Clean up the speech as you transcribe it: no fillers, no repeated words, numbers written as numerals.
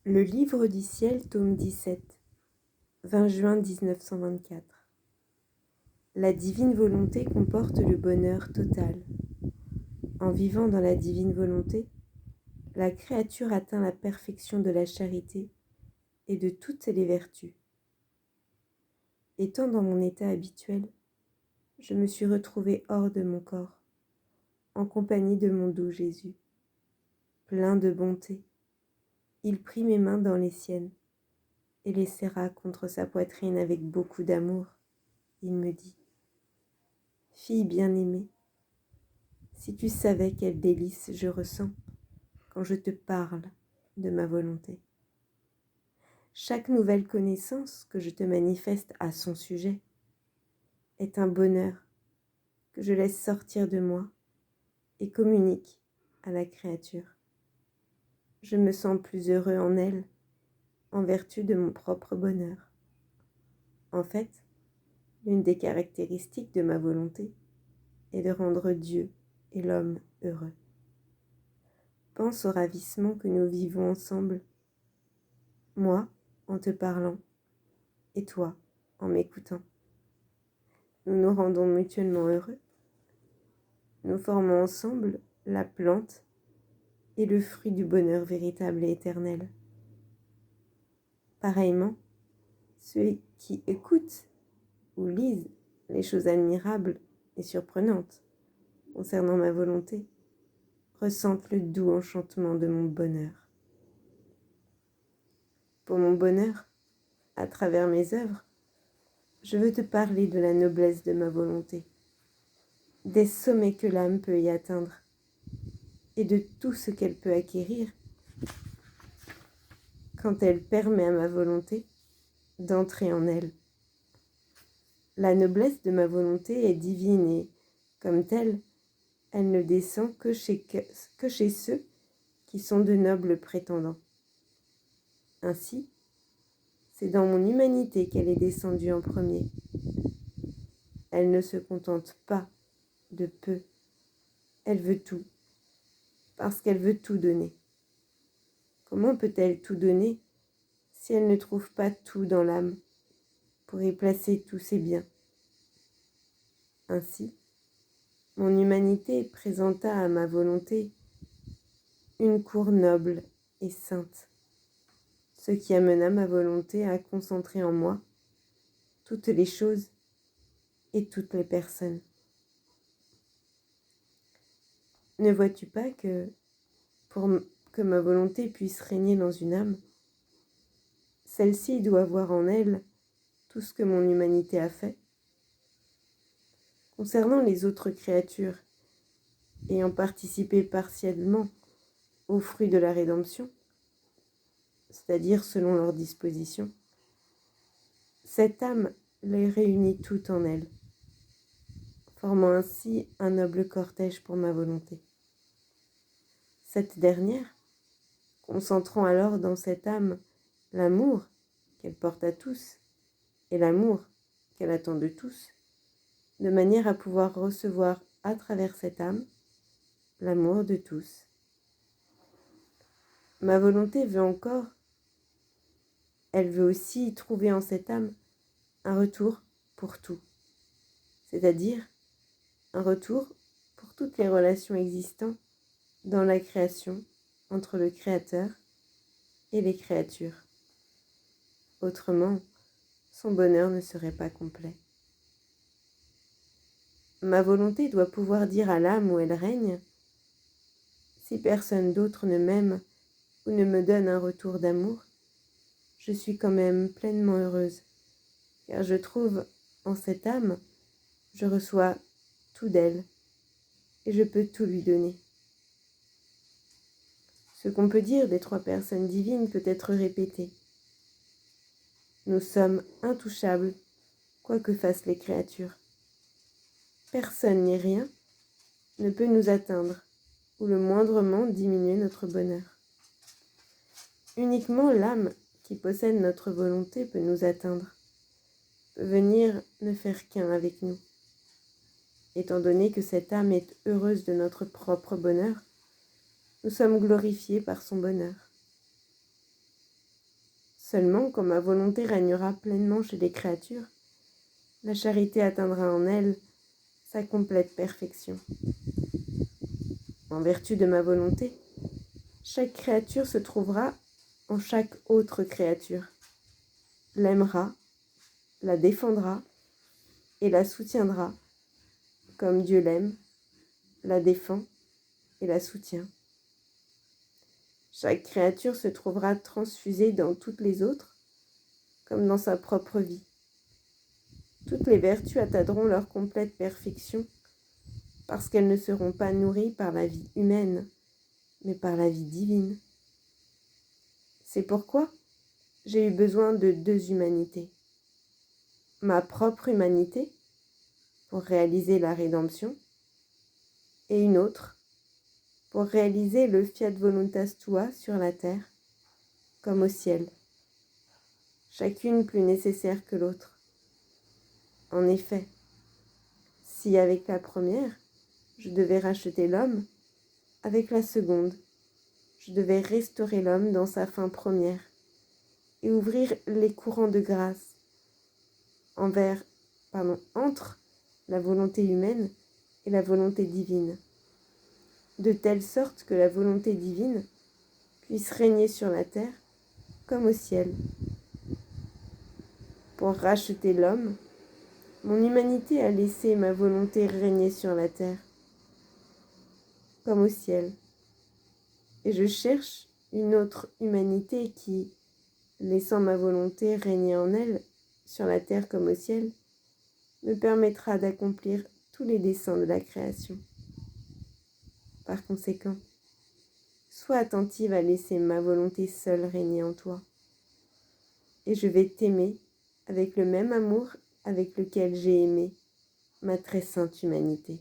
Le livre du ciel, tome 17, 20 juin 1924. La divine volonté comporte le bonheur total. En vivant dans la divine volonté, la créature atteint la perfection de la charité et de toutes les vertus. Étant dans mon état habituel, je me suis retrouvée hors de mon corps, en compagnie de mon doux Jésus. Plein de bonté, il prit mes mains dans les siennes et les serra contre sa poitrine avec beaucoup d'amour. Il me dit : « Fille bien-aimée, si tu savais quel délice je ressens quand je te parle de ma volonté. Chaque nouvelle connaissance que je te manifeste à son sujet est un bonheur que je laisse sortir de moi et communique à la créature. Je me sens plus heureux en elle, en vertu de mon propre bonheur. En fait, l'une des caractéristiques de ma volonté est de rendre Dieu et l'homme heureux. Pense au ravissement que nous vivons ensemble, moi en te parlant et toi en m'écoutant. Nous nous rendons mutuellement heureux. Nous formons ensemble la plante et le fruit du bonheur véritable et éternel. Pareillement, ceux qui écoutent ou lisent les choses admirables et surprenantes concernant ma volonté ressentent le doux enchantement de mon bonheur. Pour mon bonheur, à travers mes œuvres, je veux te parler de la noblesse de ma volonté, des sommets que l'âme peut y atteindre et de tout ce qu'elle peut acquérir quand elle permet à ma volonté d'entrer en elle. La noblesse de ma volonté est divine et, comme telle, elle ne descend que chez ceux qui sont de nobles prétendants. Ainsi, c'est dans mon humanité qu'elle est descendue en premier. Elle ne se contente pas de peu, elle veut tout, parce qu'elle veut tout donner. Comment peut-elle tout donner si elle ne trouve pas tout dans l'âme pour y placer tous ses biens? Ainsi, mon humanité présenta à ma volonté une cour noble et sainte, ce qui amena ma volonté à concentrer en moi toutes les choses et toutes les personnes. Ne vois-tu pas que pour que ma volonté puisse régner dans une âme, celle-ci doit voir en elle tout ce que mon humanité a fait? Concernant les autres créatures, ayant participé partiellement au fruit de la rédemption, c'est-à-dire selon leur disposition, cette âme les réunit toutes en elle, formant ainsi un noble cortège pour ma volonté. Cette dernière, concentrant alors dans cette âme l'amour qu'elle porte à tous et l'amour qu'elle attend de tous, de manière à pouvoir recevoir à travers cette âme l'amour de tous. Ma volonté veut encore, elle veut aussi trouver en cette âme un retour pour tout, c'est-à-dire un retour pour toutes les relations existantes dans la création entre le Créateur et les créatures. Autrement, son bonheur ne serait pas complet. Ma volonté doit pouvoir dire à l'âme où elle règne : si personne d'autre ne m'aime ou ne me donne un retour d'amour, je suis quand même pleinement heureuse, car je trouve en cette âme, je reçois tout d'elle et je peux tout lui donner. Ce qu'on peut dire des trois personnes divines peut être répété. Nous sommes intouchables, quoi que fassent les créatures. Personne ni rien ne peut nous atteindre ou le moindrement diminuer notre bonheur. Uniquement l'âme qui possède notre volonté peut nous atteindre, peut venir ne faire qu'un avec nous. Étant donné que cette âme est heureuse de notre propre bonheur, nous sommes glorifiés par son bonheur. Seulement, quand ma volonté régnera pleinement chez les créatures, la charité atteindra en elles sa complète perfection. En vertu de ma volonté, chaque créature se trouvera en chaque autre créature, l'aimera, la défendra et la soutiendra, comme Dieu l'aime, la défend et la soutient. Chaque créature se trouvera transfusée dans toutes les autres, comme dans sa propre vie. Toutes les vertus atteindront leur complète perfection, parce qu'elles ne seront pas nourries par la vie humaine, mais par la vie divine. C'est pourquoi j'ai eu besoin de deux humanités. Ma propre humanité, pour réaliser la rédemption, et une autre, pour réaliser le fiat voluntas tua sur la terre, comme au ciel, chacune plus nécessaire que l'autre. En effet, si avec la première, je devais racheter l'homme, avec la seconde, je devais restaurer l'homme dans sa fin première et ouvrir les courants de grâce entre la volonté humaine et la volonté divine, de telle sorte que la volonté divine puisse régner sur la terre comme au ciel. Pour racheter l'homme, mon humanité a laissé ma volonté régner sur la terre comme au ciel. Et je cherche une autre humanité qui, laissant ma volonté régner en elle, sur la terre comme au ciel, me permettra d'accomplir tous les desseins de la création. Par conséquent, sois attentive à laisser ma volonté seule régner en toi, et je vais t'aimer avec le même amour avec lequel j'ai aimé ma très sainte humanité.